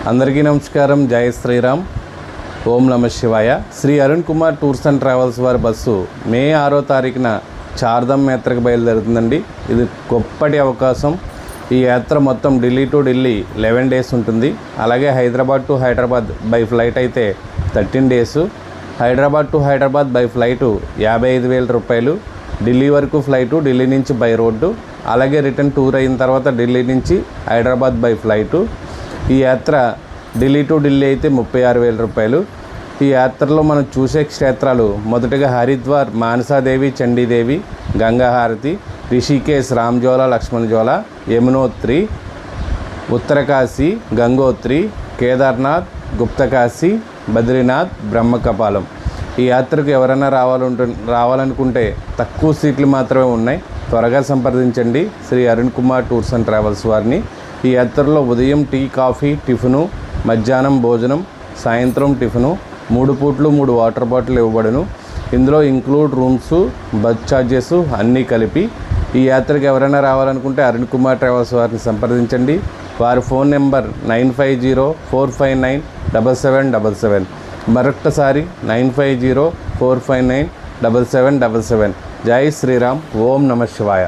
అందరికీ నమస్కారం. జై శ్రీరామ్. ఓం నమ శివాయ. Sri Arun Kumar tours and travels వారి బస్సు మే 6వ తారీఖున చార్ధామ్ యాత్రకు బయలుదేరుతుందండి. ఇది గొప్పటి అవకాశం. ఈ యాత్ర మొత్తం ఢిల్లీ టు ఢిల్లీ 11 డేస్ ఉంటుంది. అలాగే Hyderabad to Hyderabad by flight అయితే 13 days. Hyderabad to Hyderabad by flight 55,000 రూపాయలు. ఢిల్లీ వరకు ఫ్లైటు, ఢిల్లీ నుంచి బై రోడ్డు. అలాగే రిటర్న్ టూర్ అయిన తర్వాత ఢిల్లీ నుంచి హైదరాబాద్ బై ఫ్లైటు. ఈ యాత్ర ఢిల్లీ టు ఢిల్లీ అయితే 36,000 రూపాయలు. ఈ యాత్రలో మనం చూసే క్షేత్రాలు మొదటగా హరిద్వార్ మానసాదేవి చండీదేవి గంగాహారతి, రిషికేశ్ రామ్జోలా లక్ష్మణజోలా, యమునోత్రి, ఉత్తరకాశీ గంగోత్రి, కేదార్నాథ్, గుప్తకాశీ, బద్రీనాథ్, బ్రహ్మకపాలం. ఈ యాత్రకు ఎవరైనా రావాలనుకుంటే తక్కువ సీట్లు మాత్రమే ఉన్నాయి. త్వరగా సంప్రదించండి Sri Arun Kumar tours and travels వారిని. ఈ యాత్రలో ఉదయం టీ, కాఫీ, టిఫిను, మధ్యాహ్నం భోజనం, సాయంత్రం టిఫిను, 3 పూట్లు 3 వాటర్ బాటిల్ ఇవ్వబడును. ఇందులో ఇంక్లూడ్ రూమ్స్, బస్ ఛార్జెస్ అన్నీ కలిపి. ఈ యాత్రకు ఎవరైనా రావాలనుకుంటే అరుణ్ కుమార్ ట్రావెల్స్ వారిని సంప్రదించండి. వారి ఫోన్ నెంబర్ 9504597777. మరొక్కసారి 9504597777. జై శ్రీరామ్. ఓం నమ శివాయ.